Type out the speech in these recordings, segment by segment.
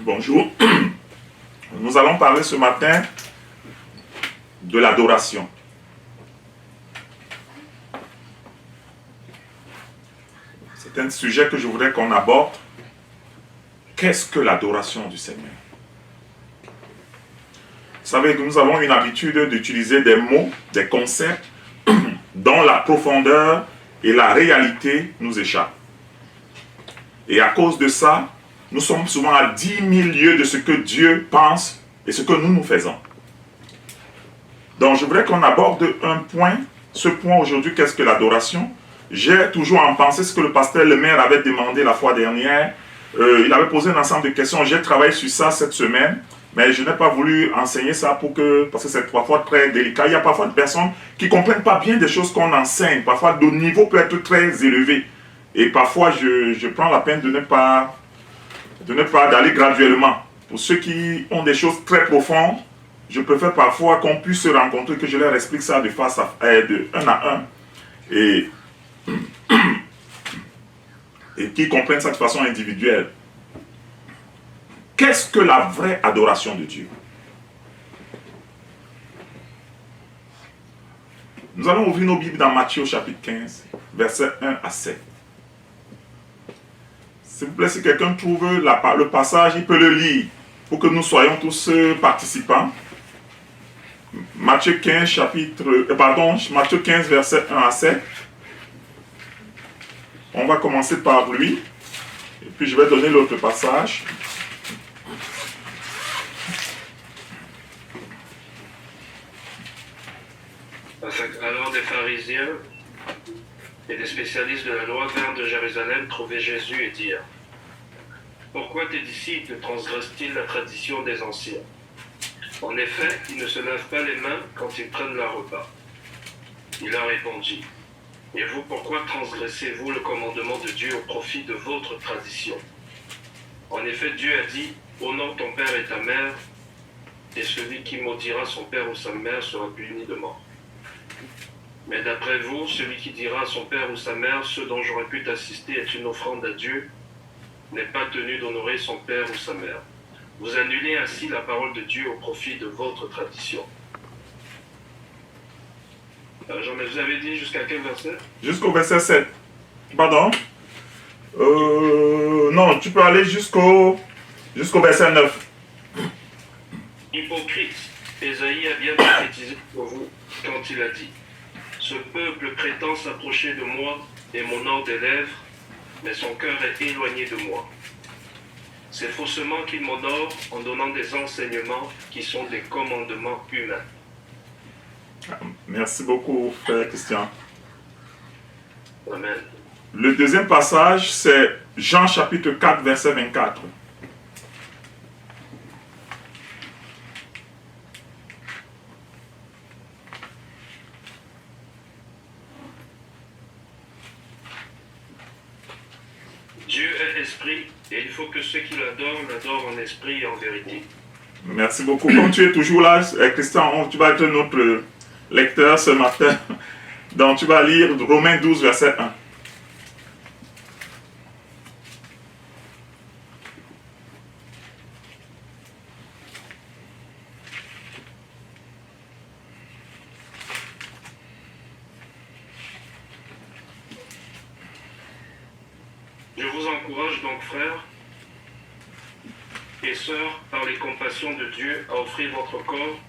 Bonjour. Nous allons parler ce matin de l'adoration. C'est un sujet que je voudrais qu'on aborde. Qu'est-ce que l'adoration du Seigneur? Vous savez que nous avons une habitude d'utiliser des mots, des concepts dont la profondeur et la réalité nous échappent. Et à cause de ça, nous sommes souvent à 10 000 lieues de ce que Dieu pense et ce que nous faisons. Donc je voudrais qu'on aborde ce point aujourd'hui, qu'est-ce que l'adoration? J'ai toujours en pensée ce que le pasteur Lemaire avait demandé la fois dernière. Il avait posé un ensemble de questions. J'ai travaillé sur ça cette semaine, mais je n'ai pas voulu enseigner ça parce que c'est parfois très délicat. Il y a parfois des personnes qui ne comprennent pas bien des choses qu'on enseigne. Parfois, le niveau peut être très élevé. Et parfois, je prends la peine de ne pas d'aller graduellement. Pour ceux qui ont des choses très profondes, je préfère parfois qu'on puisse se rencontrer, que je leur explique ça de un à un. Et qu'ils comprennent ça de façon individuelle. Qu'est-ce que la vraie adoration de Dieu? Nous allons ouvrir nos Bibles dans Matthieu au chapitre 15, versets 1 à 7. S'il vous plaît, si quelqu'un trouve le passage, il peut le lire pour que nous soyons tous participants. Matthieu 15, Matthieu 15, versets 1 à 7. On va commencer par lui, et puis je vais donner l'autre passage. Alors des pharisiens et des spécialistes de la loi vinrent de Jérusalem trouver Jésus et dirent: pourquoi tes disciples transgressent-ils la tradition des anciens? En effet, ils ne se lavent pas les mains quand ils prennent leur repas. Il leur répondit: et vous, pourquoi transgressez-vous le commandement de Dieu au profit de votre tradition? En effet, Dieu a dit: honore ton père et ta mère, et celui qui maudira son père ou sa mère sera puni de mort. Mais d'après vous, celui qui dira à son père ou sa mère: ce dont j'aurais pu t'assister est une offrande à Dieu, n'est pas tenu d'honorer son père ou sa mère. Vous annulez ainsi la parole de Dieu au profit de votre tradition. Jean, mais vous avez dit jusqu'à quel verset? Jusqu'au verset 7. Pardon? Non, tu peux aller jusqu'au verset 9. Hypocrite, Ésaïe a bien prophétisé pour vous quand il a dit: ce peuple prétend s'approcher de moi et m'honore des lèvres, mais son cœur est éloigné de moi. C'est faussement qu'il m'honore en donnant des enseignements qui sont des commandements humains. Merci beaucoup, frère Christian. Amen. Le deuxième passage, c'est Jean chapitre 4, verset 24. Dieu est esprit, et il faut que ceux qui l'adorent en esprit et en vérité. Merci beaucoup. Comme tu es toujours là, Christian, tu vas être notre lecteur ce matin. Donc tu vas lire Romains 12, verset 1. Je vous encourage donc, frères et sœurs, par les compassions de Dieu, à offrir votre corps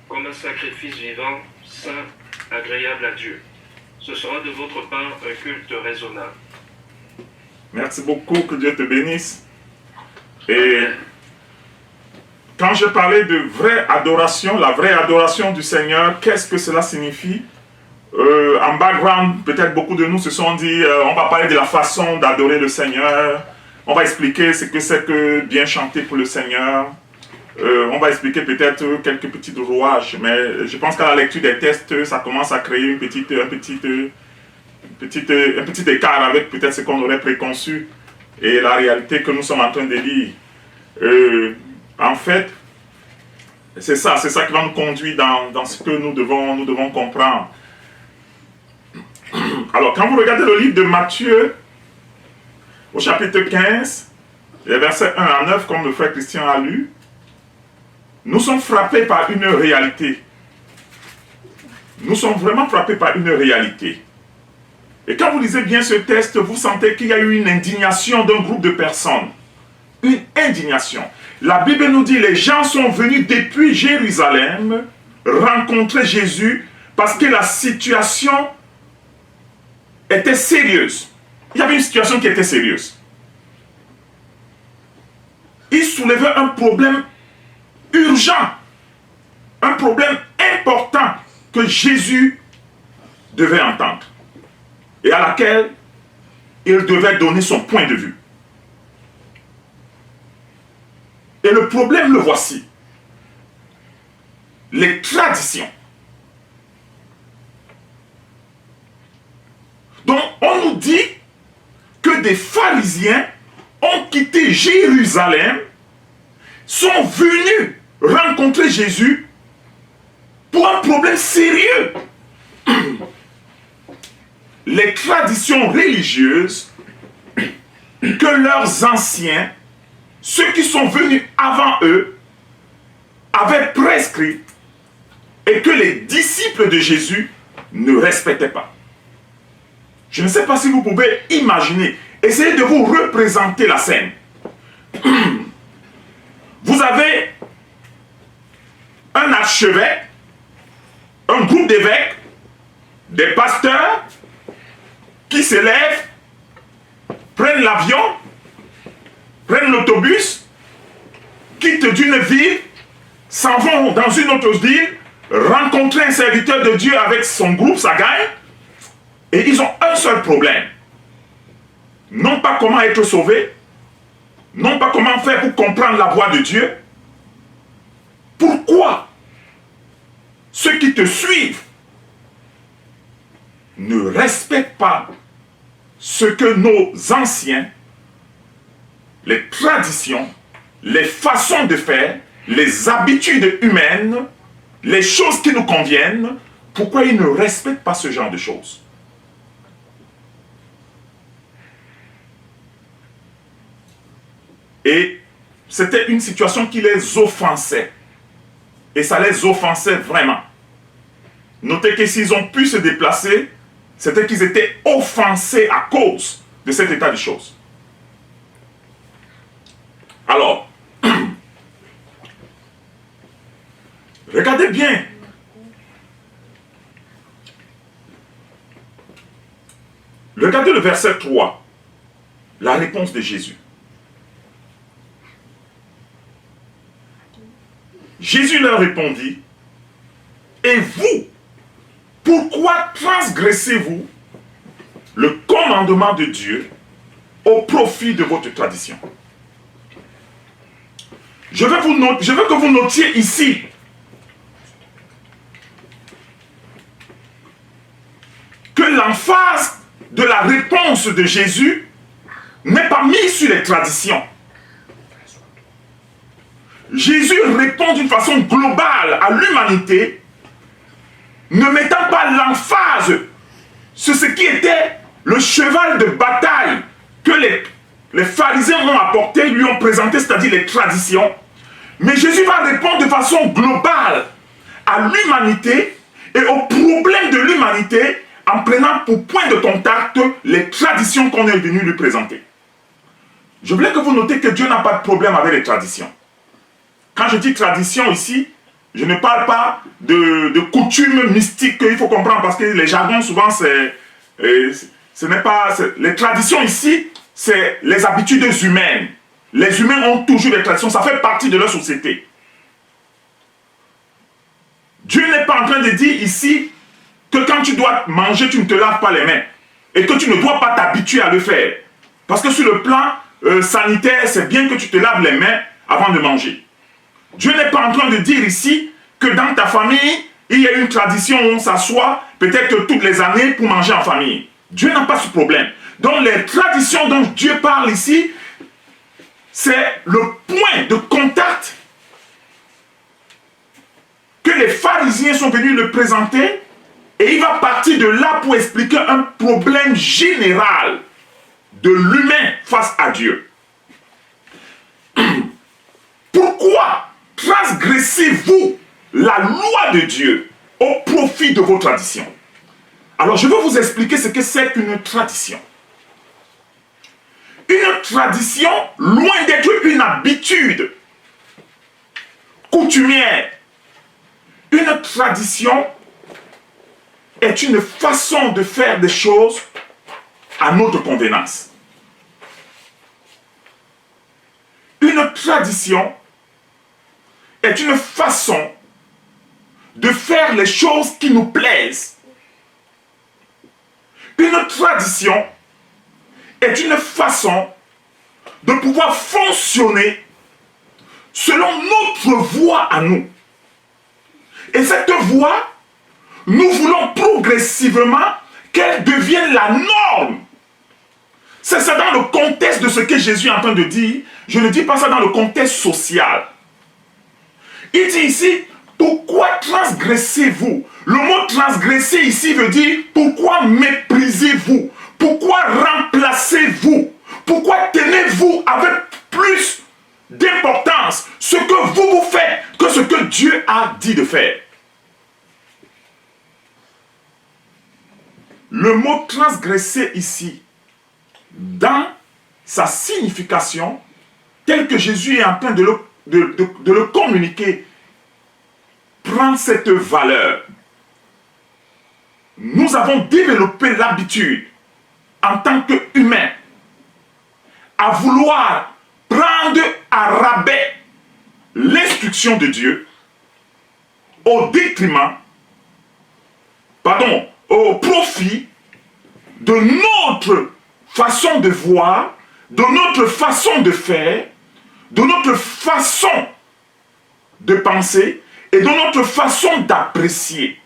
comme un sacrifice vivant, saint, agréable à Dieu. Ce sera de votre part un culte raisonnable. Merci beaucoup, que Dieu te bénisse. Et quand je parlais de vraie adoration, la vraie adoration du Seigneur, qu'est-ce que cela signifie? En background, peut-être beaucoup de nous se sont dit, on va parler de la façon d'adorer le Seigneur, on va expliquer ce que c'est que bien chanter pour le Seigneur, on va expliquer peut-être quelques petits rouages, mais je pense qu'à la lecture des textes, ça commence à créer un petit écart avec peut-être ce qu'on aurait préconçu et la réalité que nous sommes en train de lire. En fait, c'est ça qui va nous conduire dans ce que nous devons comprendre. Alors, quand vous regardez le livre de Matthieu, au chapitre 15, les versets 1 à 9, comme le frère Christian a lu, nous sommes frappés par une réalité. Nous sommes vraiment frappés par une réalité. Et quand vous lisez bien ce texte, vous sentez qu'il y a eu une indignation d'un groupe de personnes. Une indignation. La Bible nous dit, les gens sont venus depuis Jérusalem rencontrer Jésus parce que la situation était sérieuse. Il y avait une situation qui était sérieuse. Il soulevait un problème urgent, un problème important que Jésus devait entendre et à laquelle il devait donner son point de vue. Et le problème, le voici. Les traditions. Donc, on nous dit que des pharisiens ont quitté Jérusalem, sont venus rencontrer Jésus pour un problème sérieux. Les traditions religieuses que leurs anciens, ceux qui sont venus avant eux, avaient prescrit et que les disciples de Jésus ne respectaient pas. Je ne sais pas si vous pouvez imaginer, essayez de vous représenter la scène. Vous avez un archevêque, un groupe d'évêques, des pasteurs qui s'élèvent, prennent l'avion, prennent l'autobus, quittent d'une ville, s'en vont dans une autre ville, rencontrer un serviteur de Dieu avec son groupe, sa gang, et ils ont un seul problème. Non pas comment être sauvé, non pas comment faire pour comprendre la voix de Dieu. Pourquoi ceux qui te suivent ne respectent pas ce que nos anciens, les traditions, les façons de faire, les habitudes humaines, les choses qui nous conviennent, pourquoi ils ne respectent pas ce genre de choses? Et c'était une situation qui les offensait. Et ça les offensait vraiment. Notez que s'ils ont pu se déplacer, c'était qu'ils étaient offensés à cause de cet état de choses. Alors, regardez bien. Regardez le verset 3. La réponse de Jésus. Jésus leur répondit, « Et vous, pourquoi transgressez-vous le commandement de Dieu au profit de votre tradition ?» Je veux que vous notiez ici que l'emphase de la réponse de Jésus n'est pas mise sur les traditions. Jésus répond d'une façon globale à l'humanité, ne mettant pas l'emphase sur ce qui était le cheval de bataille que les pharisiens ont apporté, lui ont présenté, c'est-à-dire les traditions. Mais Jésus va répondre de façon globale à l'humanité et aux problèmes de l'humanité en prenant pour point de contact les traditions qu'on est venu lui présenter. Je voulais que vous notez que Dieu n'a pas de problème avec les traditions. Quand je dis tradition ici, je ne parle pas de coutumes mystiques qu'il faut comprendre parce que les jargons souvent ce n'est pas... Les traditions ici, c'est les habitudes humaines. Les humains ont toujours des traditions, ça fait partie de leur société. Dieu n'est pas en train de dire ici que quand tu dois manger, tu ne te laves pas les mains et que tu ne dois pas t'habituer à le faire. Parce que sur le plan sanitaire, c'est bien que tu te laves les mains avant de manger. Dieu n'est pas en train de dire ici que dans ta famille, il y a une tradition où on s'assoit peut-être toutes les années pour manger en famille. Dieu n'a pas ce problème. Donc les traditions dont Dieu parle ici, c'est le point de contact que les pharisiens sont venus le présenter et il va partir de là pour expliquer un problème général de l'humain face à Dieu. Pourquoi transgressez-vous la loi de Dieu au profit de vos traditions? Alors, je vais vous expliquer ce que c'est qu'une tradition. Une tradition, loin d'être une habitude coutumière, une tradition est une façon de faire des choses à notre convenance. Une tradition est une façon de faire les choses qui nous plaisent. Une tradition est une façon de pouvoir fonctionner selon notre voie à nous. Et cette voie, nous voulons progressivement qu'elle devienne la norme. C'est ça dans le contexte de ce que Jésus est en train de dire. Je ne dis pas ça dans le contexte social. Il dit ici, pourquoi transgressez-vous? Le mot transgresser ici veut dire pourquoi méprisez-vous? Pourquoi remplacez-vous? Pourquoi tenez-vous avec plus d'importance ce que vous faites que ce que Dieu a dit de faire? Le mot transgresser ici, dans sa signification, telle que Jésus est en train de le communiquer, prend cette valeur. Nous avons développé l'habitude, en tant qu'humains, à vouloir prendre à rabais l'instruction de Dieu au détriment, au profit de notre façon de voir, de notre façon de faire, de notre façon de penser et de notre façon d'apprécier.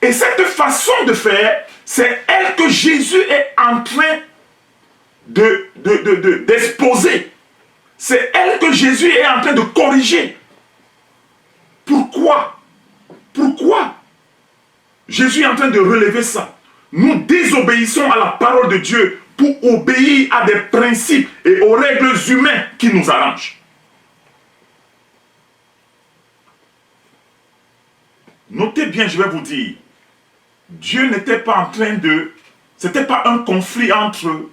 Et cette façon de faire, c'est elle que Jésus est en train d'exposer. C'est elle que Jésus est en train de corriger. Pourquoi? Pourquoi Jésus est en train de relever ça? Nous désobéissons à la parole de Dieu pour obéir à des principes et aux règles humaines qui nous arrangent. Notez bien, je vais vous dire, Dieu n'était pas en train de... Ce n'était pas un conflit entre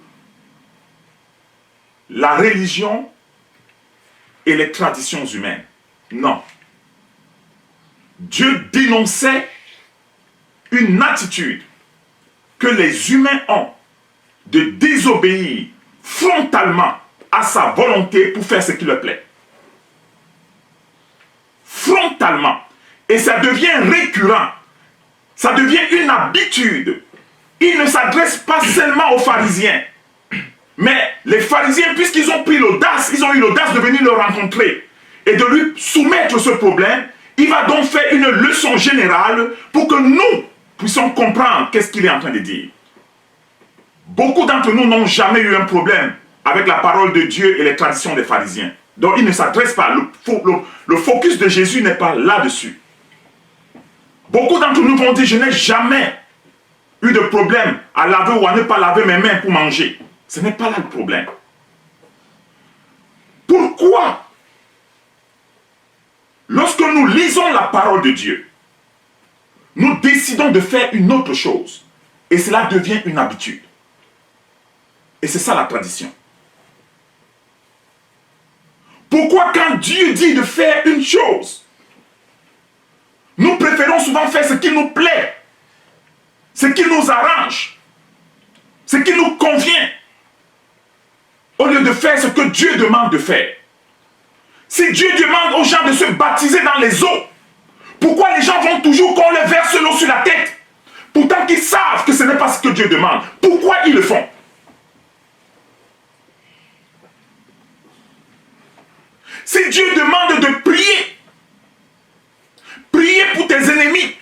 la religion et les traditions humaines. Non. Dieu dénonçait une attitude que les humains ont de désobéir frontalement à sa volonté pour faire ce qui leur plaît. Frontalement. Et ça devient récurrent. Ça devient une habitude. Il ne s'adresse pas seulement aux pharisiens. Mais les pharisiens, puisqu'ils ont pris l'audace, ils ont eu l'audace de venir le rencontrer et de lui soumettre ce problème, il va donc faire une leçon générale pour que nous puissions comprendre qu'est-ce qu'il est en train de dire. Beaucoup d'entre nous n'ont jamais eu un problème avec la parole de Dieu et les traditions des pharisiens. Donc il ne s'adresse pas. Le focus de Jésus n'est pas là-dessus. Beaucoup d'entre nous vont dire, je n'ai jamais eu de problème à laver ou à ne pas laver mes mains pour manger. Ce n'est pas là le problème. Pourquoi, lorsque nous lisons la parole de Dieu, nous décidons de faire une autre chose et cela devient une habitude? Et c'est ça la tradition. Pourquoi quand Dieu dit de faire une chose, nous préférons souvent faire ce qui nous plaît, ce qui nous arrange, ce qui nous convient, au lieu de faire ce que Dieu demande de faire? Si Dieu demande aux gens de se baptiser dans les eaux, pourquoi les gens vont toujours qu'on leur verse l'eau sur la tête? Pourtant qu'ils savent que ce n'est pas ce que Dieu demande. Pourquoi ils le font? Si Dieu demande de prier, prier pour tes ennemis,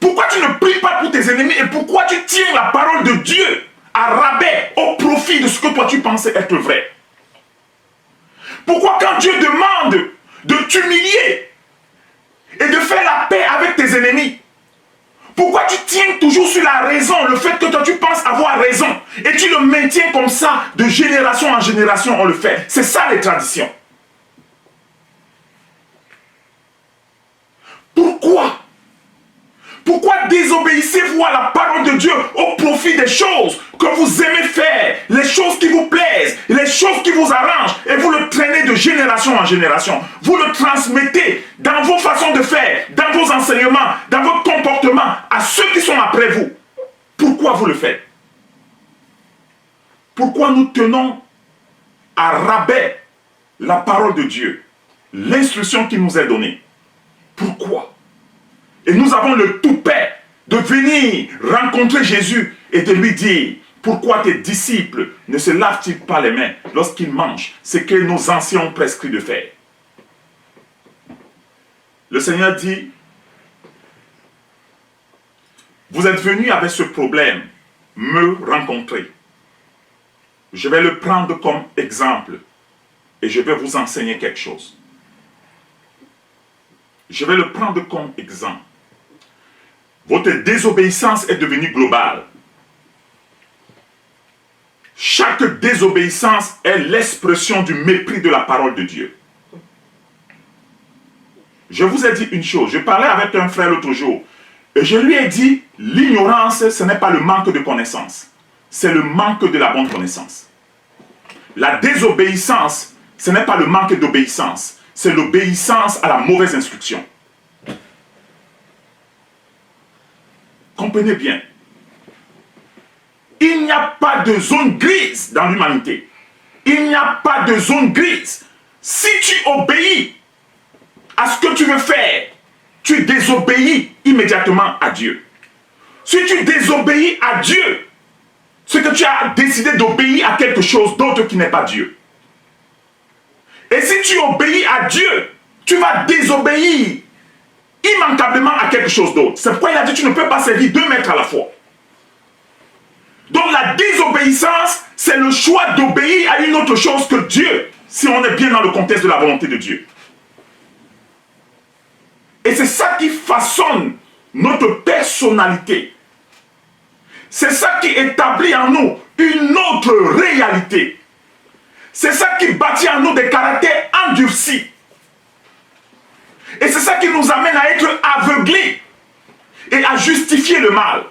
pourquoi tu ne pries pas pour tes ennemis et pourquoi tu tiens la parole de Dieu à rabais au profit de ce que toi tu pensais être vrai? Pourquoi quand Dieu demande de t'humilier et de faire la paix avec tes ennemis, Pourquoi tu tiens toujours sur la raison, le fait que toi tu penses avoir raison, et tu le maintiens comme ça, de génération en génération, on le fait. C'est ça les traditions. Pourquoi? Pourquoi désobéissez-vous à la parole de Dieu au profit des choses que vous aimez faire, les choses qui vous plaisent, les choses qui vous arrangent, et vous le traînez de génération en génération. Vous le transmettez dans vos façons de faire, dans vos enseignements, dans votre comportement, à ceux qui sont après vous. Pourquoi vous le faites? Pourquoi nous tenons à rabais la parole de Dieu, l'instruction qui nous est donnée? Pourquoi? Et nous avons le toupet de venir rencontrer Jésus et de lui dire: pourquoi tes disciples ne se lavent-ils pas les mains lorsqu'ils mangent ce que nos anciens ont prescrit de faire? Le Seigneur dit: vous êtes venus avec ce problème me rencontrer. Je vais le prendre comme exemple et je vais vous enseigner quelque chose. Je vais le prendre comme exemple. Votre désobéissance est devenue globale. Chaque désobéissance est l'expression du mépris de la parole de Dieu. Je vous ai dit une chose. Je parlais avec un frère l'autre jour et je lui ai dit: l'ignorance, ce n'est pas le manque de connaissance. C'est le manque de la bonne connaissance. La désobéissance, ce n'est pas le manque d'obéissance. C'est l'obéissance à la mauvaise instruction. Comprenez bien. Il n'y a pas de zone grise dans l'humanité. Il n'y a pas de zone grise. Si tu obéis à ce que tu veux faire, tu désobéis immédiatement à Dieu. Si tu désobéis à Dieu, c'est que tu as décidé d'obéir à quelque chose d'autre qui n'est pas Dieu. Et si tu obéis à Dieu, tu vas désobéir immanquablement à quelque chose d'autre. C'est pourquoi il a dit: tu ne peux pas servir deux maîtres à la fois. Donc la désobéissance, c'est le choix d'obéir à une autre chose que Dieu, si on est bien dans le contexte de la volonté de Dieu. Et c'est ça qui façonne notre personnalité. C'est ça qui établit en nous une autre réalité. C'est ça qui bâtit en nous des caractères endurcis. Et c'est ça qui nous amène à être aveuglés et à justifier le mal.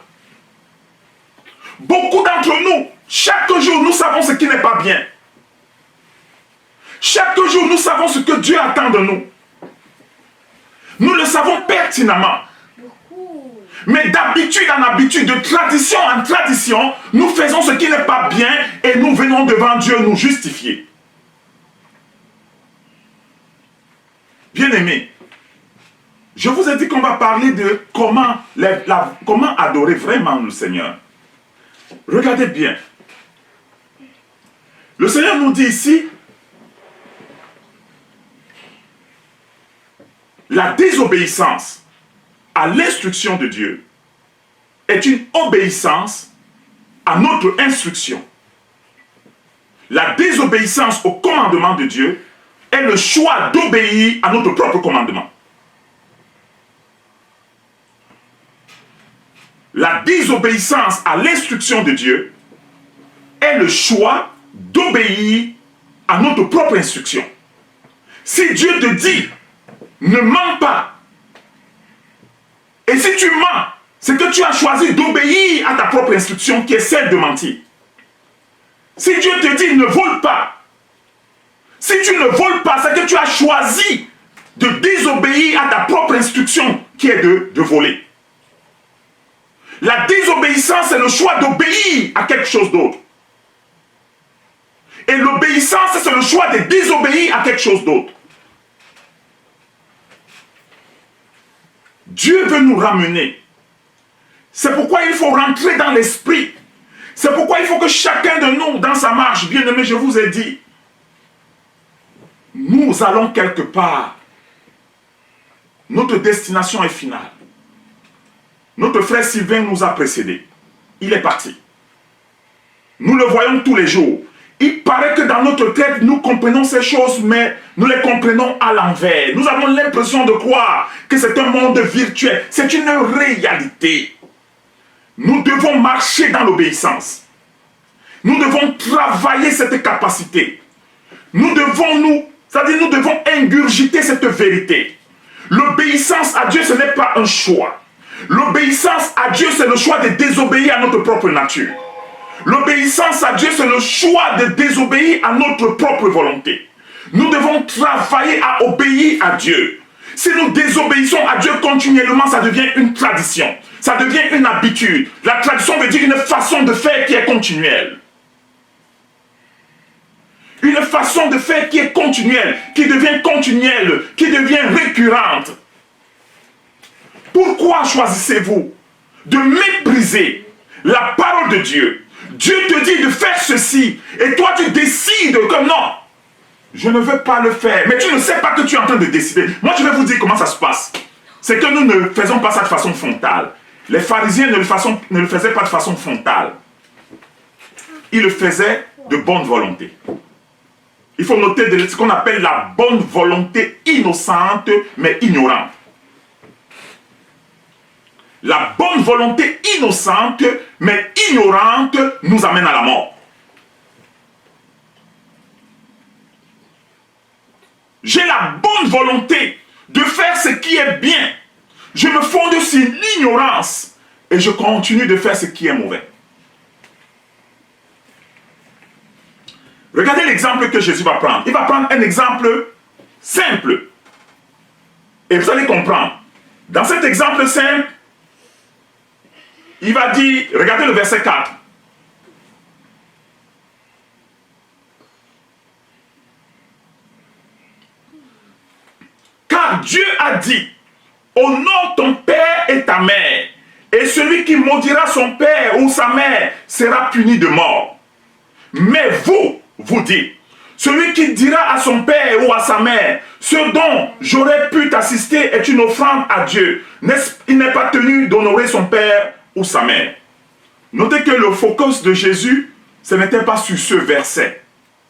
Beaucoup d'entre nous, chaque jour, nous savons ce qui n'est pas bien. Chaque jour, nous savons ce que Dieu attend de nous. Nous le savons pertinemment. Mais d'habitude en habitude, de tradition en tradition, nous faisons ce qui n'est pas bien et nous venons devant Dieu nous justifier. Bien-aimés, je vous ai dit qu'on va parler de comment adorer vraiment le Seigneur. Regardez bien. Le Seigneur nous dit ici: la désobéissance à l'instruction de Dieu est une obéissance à notre instruction. La désobéissance au commandement de Dieu est le choix d'obéir à notre propre commandement. La désobéissance à l'instruction de Dieu est le choix d'obéir à notre propre instruction. Si Dieu te dit: ne mens pas, et si tu mens, c'est que tu as choisi d'obéir à ta propre instruction qui est celle de mentir. Si Dieu te dit: ne vole pas, si tu ne voles pas, c'est que tu as choisi de désobéir à ta propre instruction qui est de voler. La désobéissance, c'est le choix d'obéir à quelque chose d'autre. Et l'obéissance, c'est le choix de désobéir à quelque chose d'autre. Dieu veut nous ramener. C'est pourquoi il faut rentrer dans l'esprit. C'est pourquoi il faut que chacun de nous, dans sa marche, bien-aimé, je vous ai dit, nous allons quelque part. Notre destination est finale. Notre frère Sylvain nous a précédés. Il est parti. Nous le voyons tous les jours. Il paraît que dans notre tête, nous comprenons ces choses, mais nous les comprenons à l'envers. Nous avons l'impression de croire que c'est un monde virtuel. C'est une réalité. Nous devons marcher dans l'obéissance. Nous devons travailler cette capacité. Nous devons ingurgiter cette vérité. L'obéissance à Dieu, ce n'est pas un choix. L'obéissance à Dieu, c'est le choix de désobéir à notre propre nature. L'obéissance à Dieu, c'est le choix de désobéir à notre propre volonté. Nous devons travailler à obéir à Dieu. Si nous désobéissons à Dieu continuellement, ça devient une tradition. Ça devient une habitude. La tradition veut dire une façon de faire qui est continuelle. Une façon de faire qui est continuelle, qui devient continuelle, qui devient récurrente. Pourquoi choisissez-vous de mépriser la parole de Dieu? Dieu te dit de faire ceci, et toi tu décides comme non, je ne veux pas le faire, mais tu ne sais pas que tu es en train de décider. Moi je vais vous dire comment ça se passe. C'est que nous ne faisons pas ça de façon frontale. Les pharisiens ne le faisaient pas de façon frontale. Ils le faisaient de bonne volonté. Il faut noter ce qu'on appelle la bonne volonté innocente mais ignorante. La bonne volonté innocente mais ignorante nous amène à la mort. J'ai la bonne volonté de faire ce qui est bien. Je me fonde sur l'ignorance et je continue de faire ce qui est mauvais. Regardez l'exemple que Jésus va prendre. Il va prendre un exemple simple. Et vous allez comprendre. Dans cet exemple simple, il va dire, regardez le verset 4. Car Dieu a dit, honore ton père et ta mère, et celui qui maudira son père ou sa mère sera puni de mort. Mais vous dites, celui qui dira à son père ou à sa mère, ce dont j'aurais pu t'assister est une offrande à Dieu, il n'est pas tenu d'honorer son père ou sa mère. Notez que le focus de Jésus, ce n'était pas sur ce verset.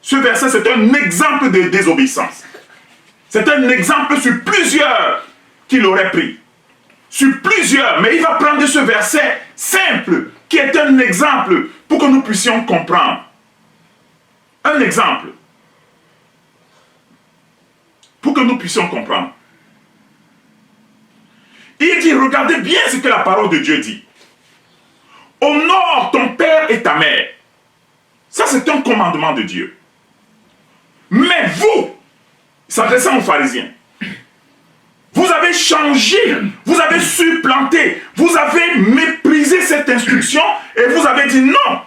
Ce verset, c'est un exemple de désobéissance. C'est un exemple sur plusieurs qu'il aurait pris. Sur plusieurs, mais il va prendre ce verset simple, qui est un exemple pour que nous puissions comprendre. Un exemple. Pour que nous puissions comprendre. Il dit, regardez bien ce que la parole de Dieu dit. Honore ton père et ta mère. Ça, c'est un commandement de Dieu. Mais vous, s'adressant aux pharisiens, vous avez changé, vous avez supplanté, vous avez méprisé cette instruction et vous avez dit non.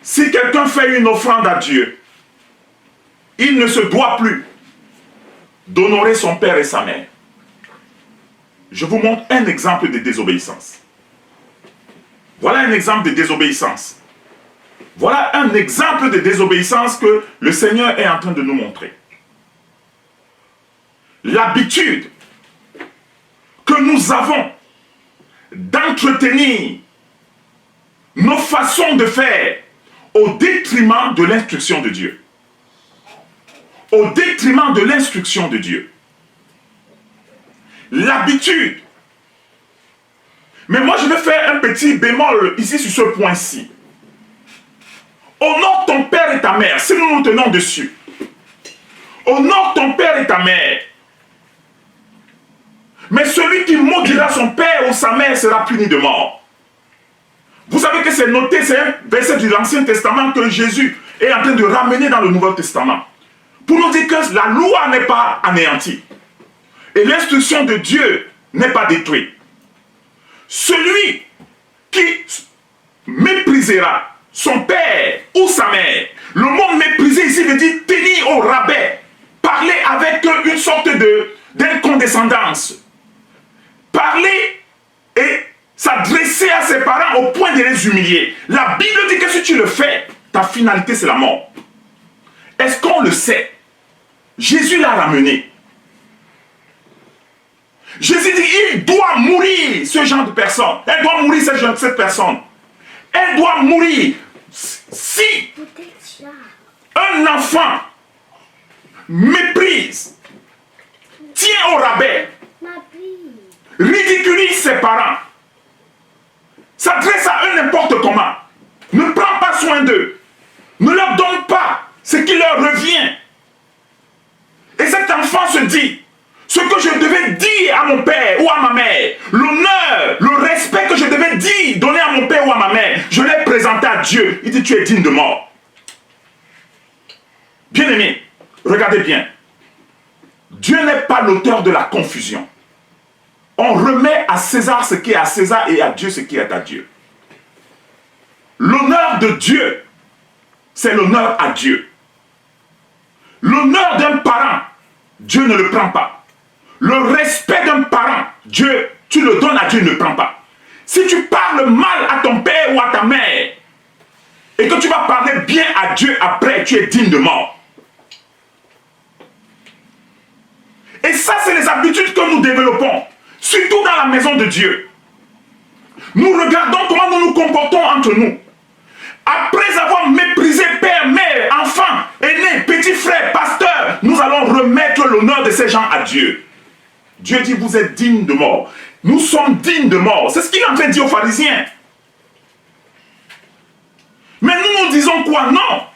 Si quelqu'un fait une offrande à Dieu, il ne se doit plus d'honorer son père et sa mère. Je vous montre un exemple de désobéissance. Voilà un exemple de désobéissance. Voilà un exemple de désobéissance que le Seigneur est en train de nous montrer. L'habitude que nous avons d'entretenir nos façons de faire au détriment de l'instruction de Dieu. Au détriment de l'instruction de Dieu. L'habitude. Mais moi, je vais faire un petit bémol ici sur ce point-ci. Honore ton père et ta mère, si nous nous tenons dessus. Honore ton père et ta mère. Mais celui qui maudira son père ou sa mère sera puni de mort. Vous savez que c'est noté, c'est un verset de l'Ancien Testament que Jésus est en train de ramener dans le Nouveau Testament. Pour nous dire que la loi n'est pas anéantie. Et l'instruction de Dieu n'est pas détruite. Celui qui méprisera son père ou sa mère, le mot mépriser ici veut dire tenir au rabais, parler avec une sorte d'incondescendance, parler et s'adresser à ses parents au point de les humilier. La Bible dit que si tu le fais, ta finalité c'est la mort. Est-ce qu'on le sait? Jésus l'a ramené. Jésus dit, il doit mourir ce genre de personne. Elle doit mourir cette personne. Elle doit mourir. Si un enfant méprise, tient au rabais, ridiculise ses parents, s'adresse à eux n'importe comment, ne prend pas soin d'eux, ne leur donne pas ce qui leur revient. Et cet enfant se dit, ce que je devais dire à mon père ou à ma mère, l'honneur, le respect que je devais dire, donner à mon père ou à ma mère, je l'ai présenté à Dieu. Il dit, tu es digne de mort. Bien-aimé, regardez bien. Dieu n'est pas l'auteur de la confusion. On remet à César ce qui est à César et à Dieu ce qui est à Dieu. L'honneur de Dieu, c'est l'honneur à Dieu. L'honneur d'un parent, Dieu ne le prend pas. Le respect d'un parent, Dieu, tu le donnes à Dieu, il ne le prend pas. Si tu parles mal à ton père ou à ta mère, et que tu vas parler bien à Dieu après, tu es digne de mort. Et ça, c'est les habitudes que nous développons, surtout dans la maison de Dieu. Nous regardons comment nous nous comportons entre nous. Après avoir méprisé père, mère, enfant, aîné, petit frère, pasteur, nous allons remettre l'honneur de ces gens à Dieu. Dieu dit, vous êtes dignes de mort. Nous sommes dignes de mort. C'est ce qu'il est en train de dire aux pharisiens. Mais nous disons quoi? Non.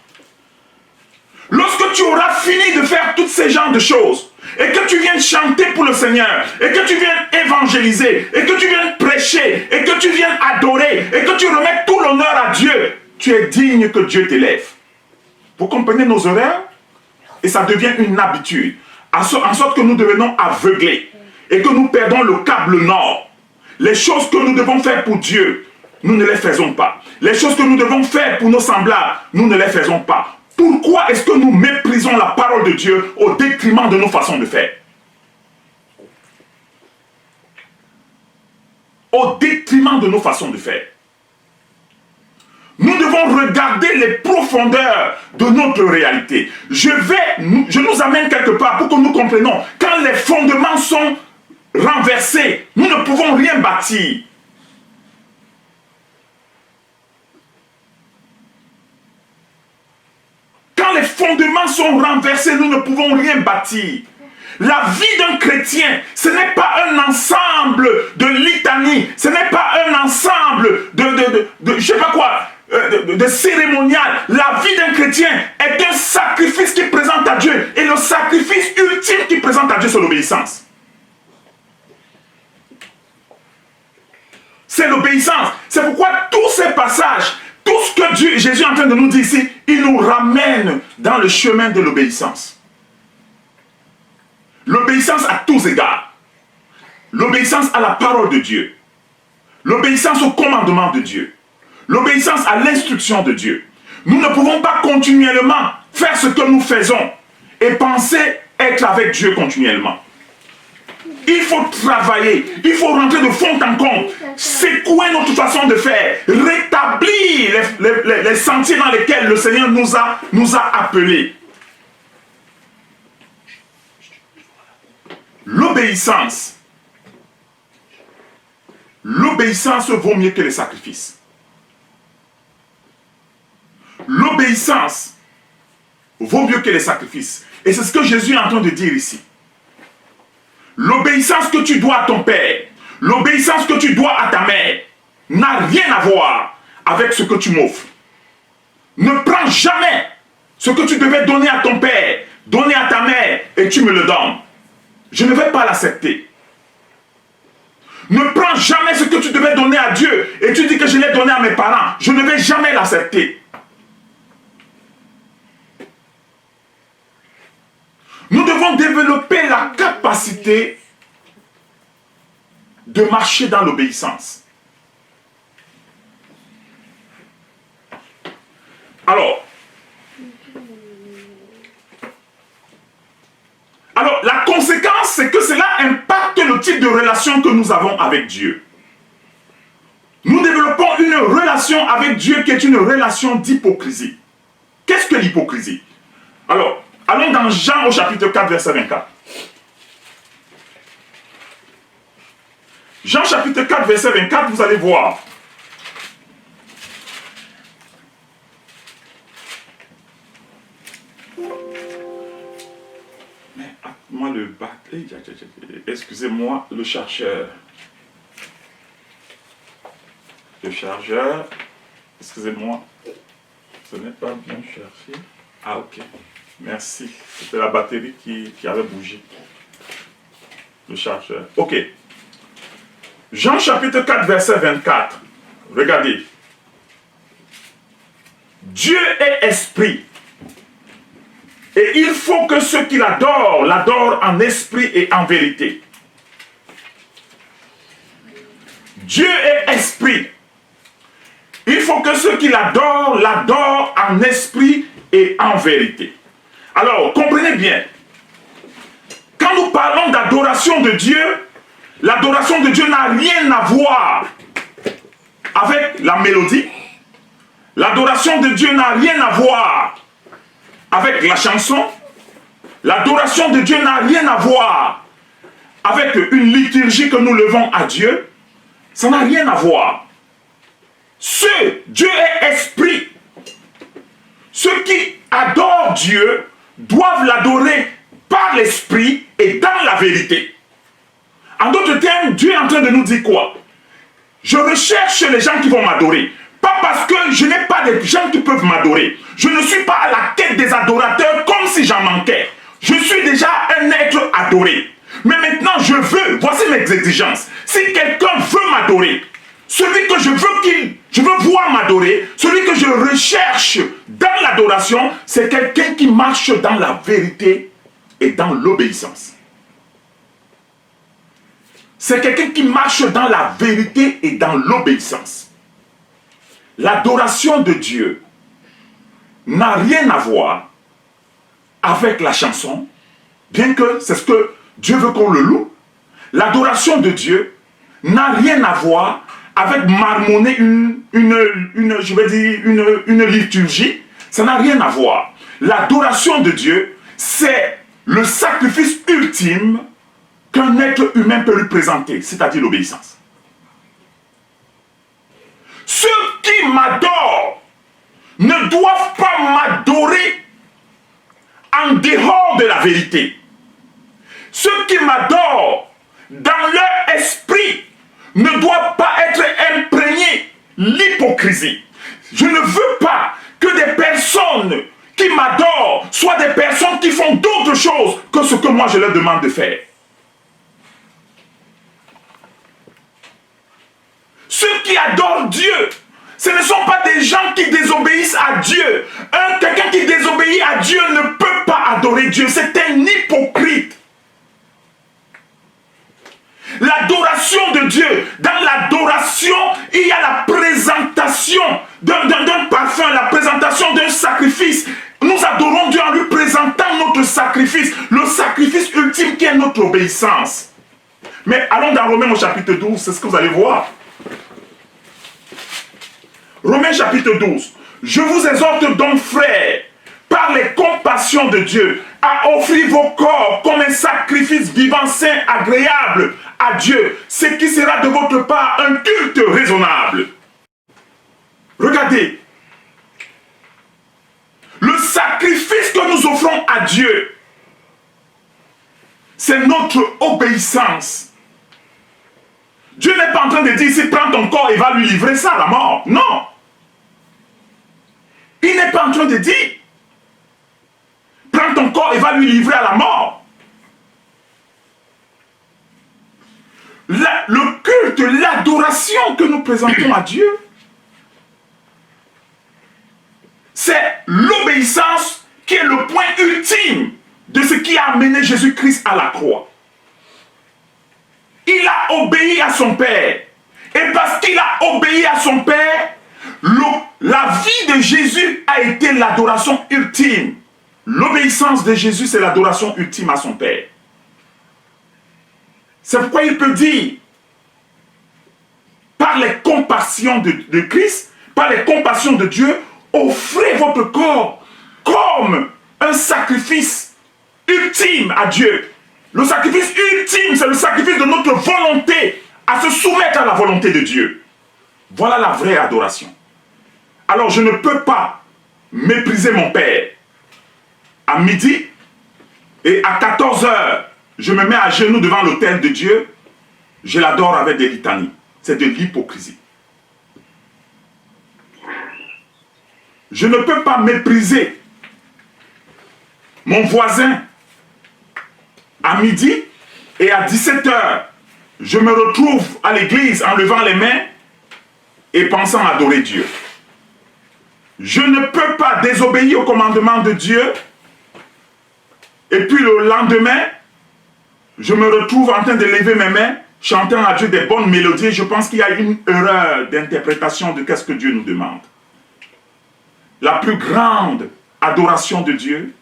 Lorsque tu auras fini de faire tous ces genres de choses, et que tu viennes chanter pour le Seigneur, et que tu viennes évangéliser, et que tu viennes prêcher, et que tu viennes adorer, et que tu remettes tout l'honneur à Dieu, tu es digne que Dieu t'élève. Vous comprenez nos erreurs? Et ça devient une habitude, en sorte que nous devenons aveuglés, et que nous perdons le câble nord. Les choses que nous devons faire pour Dieu, nous ne les faisons pas. Les choses que nous devons faire pour nos semblables, nous ne les faisons pas. Pourquoi est-ce que nous méprisons la parole de Dieu au détriment de nos façons de faire? Au détriment de nos façons de faire. Nous devons regarder les profondeurs de notre réalité. Je nous amène quelque part pour que nous comprenions. Quand les fondements sont renversés, nous ne pouvons rien bâtir. Quand les fondements sont renversés, nous ne pouvons rien bâtir. La vie d'un chrétien, ce n'est pas un ensemble de litanies, ce n'est pas un ensemble de je sais pas quoi, de cérémonial. La vie d'un chrétien est un sacrifice qu'il présente à Dieu. Et le sacrifice ultime qu'il présente à Dieu, c'est l'obéissance. C'est l'obéissance. C'est pourquoi tous ces passages, tout ce que Jésus est en train de nous dire ici, il nous ramène dans le chemin de l'obéissance. L'obéissance à tous égards. L'obéissance à la parole de Dieu. L'obéissance au commandement de Dieu. L'obéissance à l'instruction de Dieu. Nous ne pouvons pas continuellement faire ce que nous faisons et penser être avec Dieu continuellement. Il faut travailler, il faut rentrer de fond en comble, secouer notre façon de faire, rétablir les sentiers dans lesquels le Seigneur nous a appelés. L'obéissance vaut mieux que les sacrifices. L'obéissance vaut mieux que les sacrifices. Et c'est ce que Jésus est en train de dire ici. L'obéissance que tu dois à ton père, l'obéissance que tu dois à ta mère, n'a rien à voir avec ce que tu m'offres. Ne prends jamais ce que tu devais donner à ton père, donner à ta mère, et tu me le donnes. Je ne vais pas l'accepter. Ne prends jamais ce que tu devais donner à Dieu, et tu dis que je l'ai donné à mes parents. Je ne vais jamais l'accepter. Nous devons développer la capacité de marcher dans l'obéissance. Alors, la conséquence, c'est que cela impacte le type de relation que nous avons avec Dieu. Nous développons une relation avec Dieu qui est une relation d'hypocrisie. Qu'est-ce que l'hypocrisie? Alors, allons dans Jean au chapitre 4, verset 24. Jean chapitre 4, verset 24, vous allez voir. Mais moi le bac, excusez-moi le chercheur. Le chargeur, excusez-moi, ce n'est pas bien cherché. Ah, ok. Merci. C'était la batterie qui avait bougé. Le chargeur. Ok. Jean chapitre 4, verset 24. Regardez. Dieu est esprit. Et il faut que ceux qui l'adorent, l'adorent en esprit et en vérité. Dieu est esprit. Il faut que ceux qui l'adorent, l'adorent en esprit et en vérité. Alors, comprenez bien. Quand nous parlons d'adoration de Dieu, l'adoration de Dieu n'a rien à voir avec la mélodie. L'adoration de Dieu n'a rien à voir avec la chanson. L'adoration de Dieu n'a rien à voir avec une liturgie que nous levons à Dieu. Ça n'a rien à voir. Dieu est esprit. Ceux qui adorent Dieu doivent l'adorer par l'esprit et dans la vérité. En d'autres termes, Dieu est en train de nous dire quoi? Je recherche les gens qui vont m'adorer. Pas parce que je n'ai pas de gens qui peuvent m'adorer. Je ne suis pas à la quête des adorateurs comme si j'en manquais. Je suis déjà un être adoré. Mais maintenant, voici mes exigences. Si quelqu'un veut m'adorer, celui que je veux voir m'adorer, celui que je recherche dans l'adoration, c'est quelqu'un qui marche dans la vérité et dans l'obéissance. C'est quelqu'un qui marche dans la vérité et dans l'obéissance. L'adoration de Dieu n'a rien à voir avec la chanson, bien que c'est ce que Dieu veut qu'on le loue. L'adoration de Dieu n'a rien à voir avec marmonner une liturgie. Ça n'a rien à voir. L'adoration de Dieu, c'est le sacrifice ultime qu'un être humain peut lui présenter, c'est-à-dire l'obéissance. Ceux qui m'adorent ne doivent pas m'adorer en dehors de la vérité. Ceux qui m'adorent dans leur esprit ne doivent pas être imprégnés l'hypocrisie. Je ne veux pas que des personnes qui m'adorent soient des personnes qui font d'autres choses que ce que moi je leur demande de faire. Ceux qui adorent Dieu, ce ne sont pas des gens qui désobéissent à Dieu. Quelqu'un qui désobéit à Dieu ne peut pas adorer Dieu. C'est un hypocrite. L'adoration de Dieu, dans l'adoration, il y a la présentation d'un parfum, la présentation d'un sacrifice. Nous adorons Dieu en lui présentant notre sacrifice, le sacrifice ultime qui est notre obéissance. Mais allons dans Romains au chapitre 12, c'est ce que vous allez voir. Romains chapitre 12. Je vous exhorte donc, frères, par les compassions de Dieu, à offrir vos corps comme un sacrifice vivant, saint, agréable à Dieu, ce qui sera de votre part un culte raisonnable. Regardez, le sacrifice que nous offrons à Dieu, c'est notre obéissance. Dieu n'est pas en train de dire ici, prends ton corps et va lui livrer ça à la mort. Non. Il n'est pas en train de dire, prends ton corps et va lui livrer à la mort. Le culte, l'adoration que nous présentons à Dieu, c'est l'obéissance qui est le point ultime de ce qui a amené Jésus-Christ à la croix. Il a obéi à son Père. Et parce qu'il a obéi à son Père, la vie de Jésus a été l'adoration ultime. L'obéissance de Jésus, c'est l'adoration ultime à son Père. C'est pourquoi il peut dire, par les compassions de Christ, par les compassions de Dieu, offrez votre corps comme un sacrifice ultime à Dieu. Le sacrifice ultime, c'est le sacrifice de notre volonté à se soumettre à la volonté de Dieu. Voilà la vraie adoration. Alors je ne peux pas mépriser mon Père. À midi et à 14 h, je me mets à genoux devant l'autel de Dieu. Je l'adore avec des litanies. C'est de l'hypocrisie. Je ne peux pas mépriser mon voisin à midi et à 17h, je me retrouve à l'église en levant les mains et pensant adorer Dieu. Je ne peux pas désobéir au commandement de Dieu et puis le lendemain, je me retrouve en train de lever mes mains, chantant à Dieu des bonnes mélodies. Je pense qu'il y a une erreur d'interprétation de qu'est-ce que Dieu nous demande. La plus grande adoration de Dieu,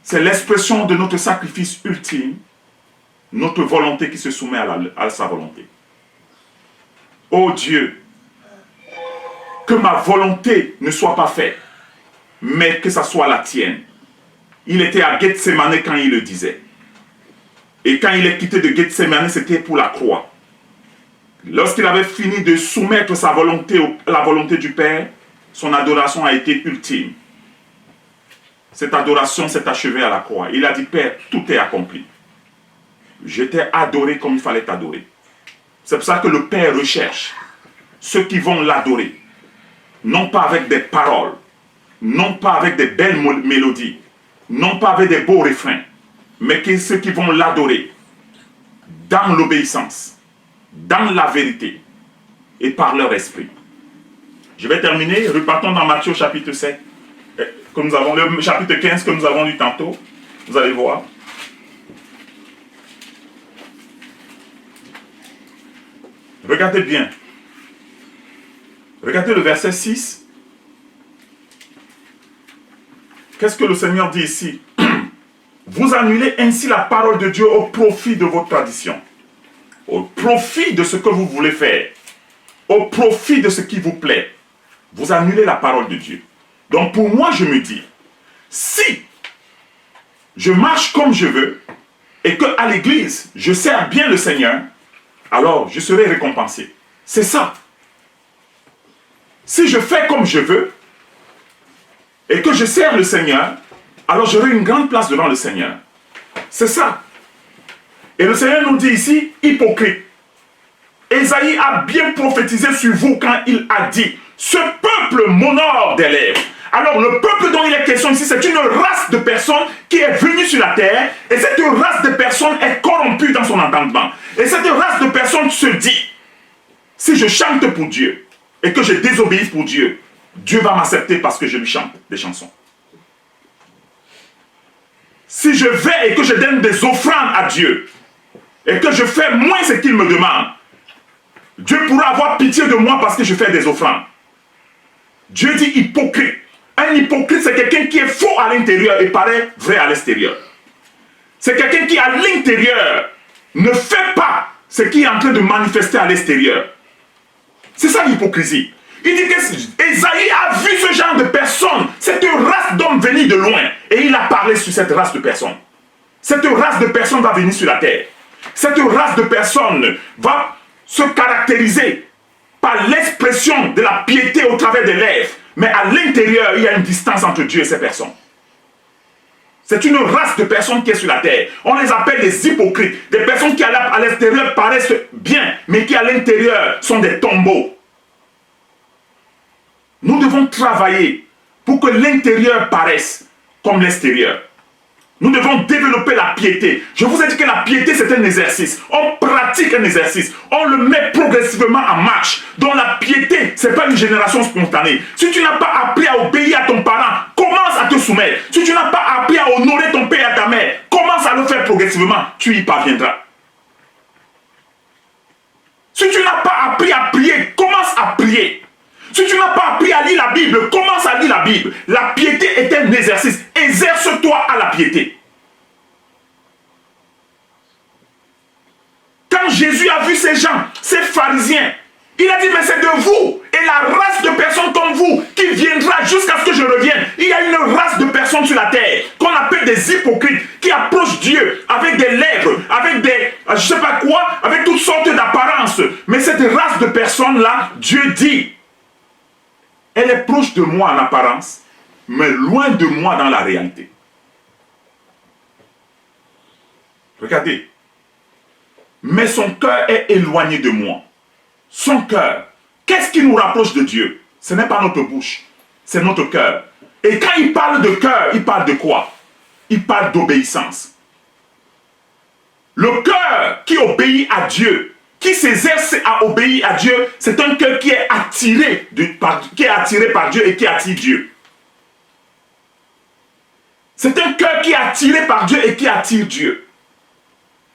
c'est l'expression de notre sacrifice ultime, notre volonté qui se soumet à sa volonté. Oh Dieu, que ma volonté ne soit pas faite, mais que ça soit la tienne. Il était à Gethsémane quand il le disait. Et quand il est quitté de Gethsémane, c'était pour la croix. Lorsqu'il avait fini de soumettre sa volonté à la volonté du Père, son adoration a été ultime. Cette adoration s'est achevée à la croix. Il a dit, Père, tout est accompli. Je t'ai adoré comme il fallait t'adorer. C'est pour ça que le Père recherche ceux qui vont l'adorer. Non pas avec des paroles, non pas avec des belles mélodies, non pas avec des beaux refrains, mais ceux qui vont l'adorer dans l'obéissance, dans la vérité et par leur esprit. Je vais terminer. Repartons dans Matthieu chapitre 7, que nous avons, le chapitre 15 que nous avons lu tantôt. Vous allez voir. Regardez bien. Regardez le verset 6. Qu'est-ce que le Seigneur dit ici? Vous annulez ainsi la parole de Dieu au profit de votre tradition, au profit de ce que vous voulez faire, au profit de ce qui vous plaît. Vous annulez la parole de Dieu. Donc pour moi, je me dis, si je marche comme je veux et qu'à l'église, je sers bien le Seigneur, alors je serai récompensé. C'est ça. Si je fais comme je veux et que je sers le Seigneur, alors j'aurai une grande place devant le Seigneur. C'est ça. Et le Seigneur nous dit ici, hypocrite. Ésaïe a bien prophétisé sur vous quand il a dit, ce peuple m'honore des lèvres. Alors le peuple dont il est question ici, c'est une race de personnes qui est venue sur la terre, et cette race de personnes est corrompue dans son entendement. Et cette race de personnes se dit, si je chante pour Dieu, et que je désobéisse pour Dieu, Dieu va m'accepter parce que je lui chante des chansons. Si je vais et que je donne des offrandes à Dieu, et que je fais moins ce qu'il me demande, Dieu pourra avoir pitié de moi parce que je fais des offrandes. Dieu dit hypocrite. Un hypocrite, c'est quelqu'un qui est faux à l'intérieur et paraît vrai à l'extérieur. C'est quelqu'un qui, à l'intérieur, ne fait pas ce qu'il est en train de manifester à l'extérieur. C'est ça l'hypocrisie. Il dit que Ésaïe a vu ce genre de personnes, cette race d'hommes venus de loin, et il a parlé sur cette race de personnes. Cette race de personnes va venir sur la terre. Cette race de personnes va se caractériser par l'expression de la piété au travers des lèvres, mais à l'intérieur, il y a une distance entre Dieu et ces personnes. C'est une race de personnes qui est sur la terre. On les appelle des hypocrites, des personnes qui à l'extérieur paraissent bien, mais qui à l'intérieur sont des tombeaux. Nous devons travailler pour que l'intérieur paraisse comme l'extérieur. Nous devons développer la piété. Je vous ai dit que la piété, c'est un exercice. On pratique un exercice. On le met progressivement en marche. Donc la piété, ce n'est pas une génération spontanée. Si tu n'as pas appris à obéir à ton parent, commence à te soumettre. Si tu n'as pas appris à honorer ton père et ta mère, commence à le faire progressivement. Tu y parviendras. Si tu n'as pas appris à prier, commence à prier. Si tu n'as pas appris à lire la Bible, commence à lire la Bible. La piété est un exercice. Exerce-toi à la piété. Quand Jésus a vu ces gens, ces pharisiens, il a dit, mais c'est de vous et la race de personnes comme vous qui viendra jusqu'à ce que je revienne. Il y a une race de personnes sur la terre qu'on appelle des hypocrites qui approchent Dieu avec des lèvres, avec des, je sais pas quoi, avec toutes sortes d'apparences. Mais cette race de personnes-là, Dieu dit, elle est proche de moi en apparence, mais loin de moi dans la réalité. Regardez. Mais son cœur est éloigné de moi. Son cœur. Qu'est-ce qui nous rapproche de Dieu? Ce n'est pas notre bouche. c'est notre cœur. Et quand il parle de cœur, il parle de quoi? Il parle d'obéissance. Le cœur qui obéit à Dieu, qui s'exerce à obéir à Dieu, c'est un cœur qui est attiré par Dieu et qui attire Dieu. C'est un cœur qui est attiré par Dieu et qui attire Dieu.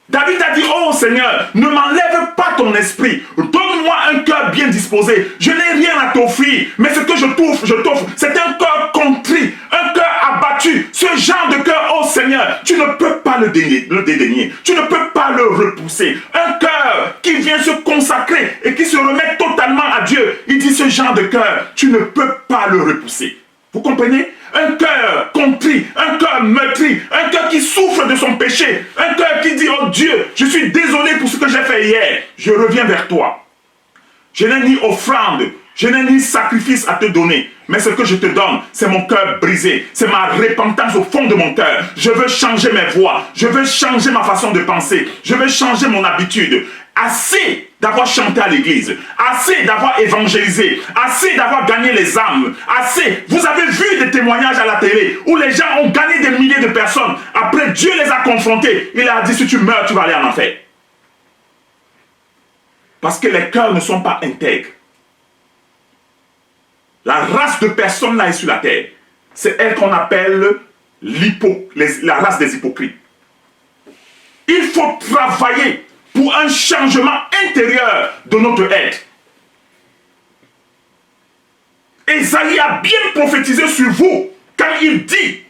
David a dit, oh Seigneur, ne m'enlève pas ton esprit. Donne-moi un cœur bien disposé. Je n'ai rien à t'offrir, mais ce que je t'offre, c'est un cœur contrit, un cœur abattu. Ce genre de cœur, oh Seigneur, tu ne peux pas le dédaigner. Tu ne peux pas le repousser. Un cœur qui vient se consacrer et qui se remet totalement à Dieu. Il dit, ce genre de cœur, tu ne peux pas le repousser. Vous comprenez? Un cœur contrit, un cœur meurtri, un cœur qui souffre de son péché, un cœur qui dit, oh Dieu, je suis désolé pour ce que j'ai fait hier, je reviens vers toi. Je n'ai ni offrande, je n'ai ni sacrifice à te donner, mais ce que je te donne, c'est mon cœur brisé, c'est ma repentance au fond de mon cœur. Je veux changer mes voies, je veux changer ma façon de penser, je veux changer mon habitude. Assez d'avoir chanté à l'église, assez d'avoir évangélisé, assez d'avoir gagné les âmes, assez. Vous avez vu des témoignages à la télé où les gens ont gagné des milliers de personnes. Après, Dieu les a confrontés. Il a dit, si tu meurs, tu vas aller en enfer. Parce que les cœurs ne sont pas intègres. La race de personnes là est sur la terre. C'est elle qu'on appelle la race des hypocrites. Il faut travailler pour un changement intérieur de notre être. Ésaïe a bien prophétisé sur vous quand il dit,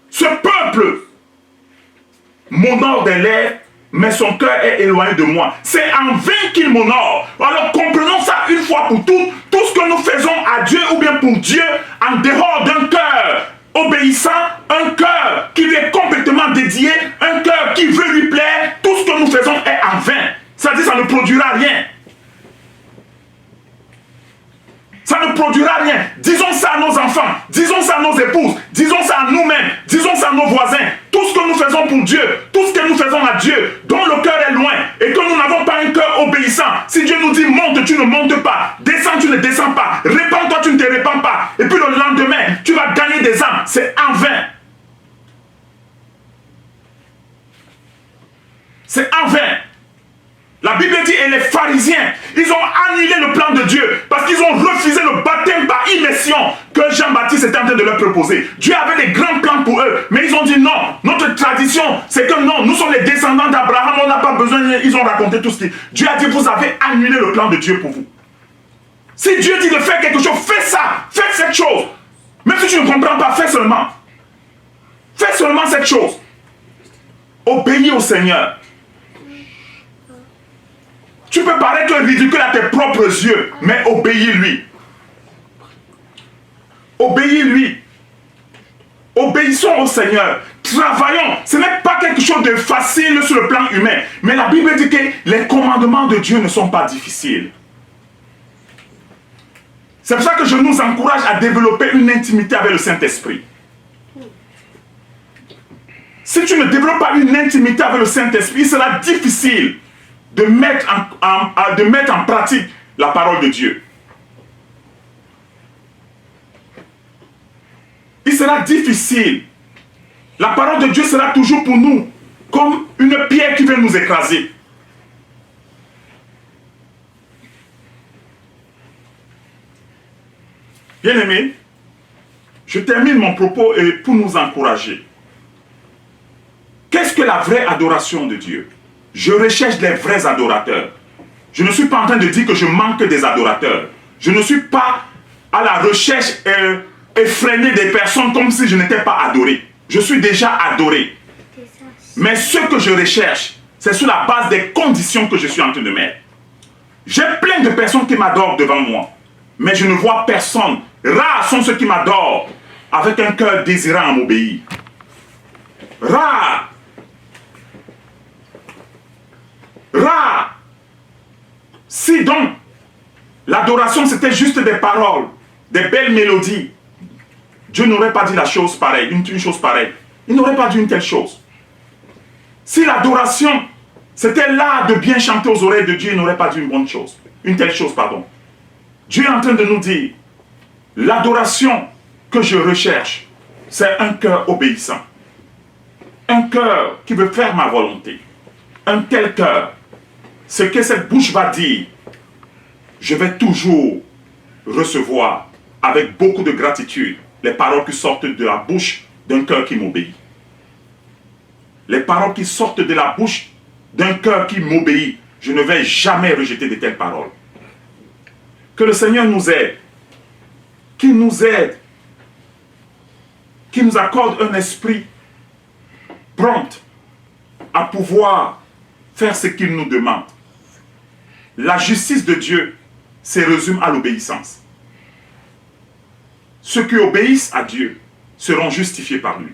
ce peuple m'honore des lèvres, mais son cœur est éloigné de moi. C'est en vain qu'il m'honore. Alors comprenons ça une fois pour toutes. Tout ce que nous faisons à Dieu ou bien pour Dieu, en dehors d'un cœur obéissant, un cœur qui lui est complètement dédié, un cœur qui veut lui plaire, tout ce que nous faisons est en vain. C'est-à-dire ça ne produira rien. Ça ne produira rien. Disons ça à nos enfants, disons ça à nos épouses, disons ça à nous-mêmes, disons ça à nos voisins. Tout ce que nous faisons pour Dieu, tout ce que nous faisons à Dieu, dont le cœur est loin et que nous n'avons pas un cœur obéissant. Si Dieu nous dit monte, tu ne montes pas. Descends, tu ne descends pas. Répands-toi, tu ne te répands pas. Et puis le lendemain, tu vas gagner des âmes. C'est en vain. C'est en vain. La Bible dit, et les pharisiens, ils ont annulé le plan de Dieu parce qu'ils ont refusé le baptême par immersion que Jean-Baptiste était en train de leur proposer. Dieu avait des grands plans pour eux, mais ils ont dit non. Notre tradition, c'est que non, nous sommes les descendants d'Abraham, on n'a pas besoin, ils ont raconté tout ce qui... Dieu a dit, vous avez annulé le plan de Dieu pour vous. Si Dieu dit de faire quelque chose, fais ça, fais cette chose. Même si tu ne comprends pas, fais seulement. Fais seulement cette chose. Obéis au Seigneur. Tu peux paraître ridicule à tes propres yeux, mais obéis-lui. Obéis-lui. Obéissons au Seigneur. Travaillons. Ce n'est pas quelque chose de facile sur le plan humain. Mais la Bible dit que les commandements de Dieu ne sont pas difficiles. C'est pour ça que je nous encourage à développer une intimité avec le Saint-Esprit. Si tu ne développes pas une intimité avec le Saint-Esprit, il sera difficile de mettre en pratique la parole de Dieu. Il sera difficile. La parole de Dieu sera toujours pour nous comme une pierre qui veut nous écraser. Bien-aimés, je termine mon propos et pour nous encourager. Qu'est-ce que la vraie adoration de Dieu? Je recherche les vrais adorateurs. Je ne suis pas en train de dire que je manque des adorateurs. Je ne suis pas à la recherche effrénée des personnes comme si je n'étais pas adoré. Je suis déjà adoré. Mais ce que je recherche, c'est sur la base des conditions que je suis en train de mettre. J'ai plein de personnes qui m'adorent devant moi. Mais je ne vois personne. Rares sont ceux qui m'adorent avec un cœur désirant à m'obéir. Rares. Rare. Si donc l'adoration c'était juste des paroles, des belles mélodies, Dieu n'aurait pas dit la chose pareille, une chose pareille. Il n'aurait pas dit une telle chose. Si l'adoration c'était l'art de bien chanter aux oreilles de Dieu, il n'aurait pas dit une bonne chose, une telle chose, pardon. Dieu est en train de nous dire, L'adoration que je recherche, c'est un cœur obéissant. Un cœur qui veut faire ma volonté. Un tel cœur, ce que cette bouche va dire, je vais toujours recevoir avec beaucoup de gratitude les paroles qui sortent de la bouche d'un cœur qui m'obéit. Les paroles qui sortent de la bouche d'un cœur qui m'obéit, je ne vais jamais rejeter de telles paroles. Que le Seigneur nous aide, qu'il nous aide, qu'il nous accorde un esprit prompt à pouvoir faire ce qu'il nous demande. La justice de Dieu se résume à l'obéissance. Ceux qui obéissent à Dieu seront justifiés par lui.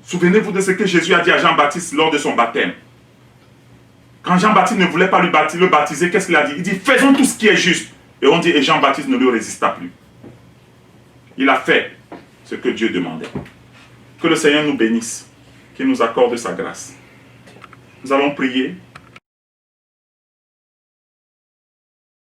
Souvenez-vous de ce que Jésus a dit à Jean-Baptiste lors de son baptême. Quand Jean-Baptiste ne voulait pas le baptiser, qu'est-ce qu'il a dit? Il dit, faisons tout ce qui est juste. Et on dit, et Jean-Baptiste ne lui résista plus. Il a fait ce que Dieu demandait. Que le Seigneur nous bénisse, qu'il nous accorde sa grâce. Nous allons prier.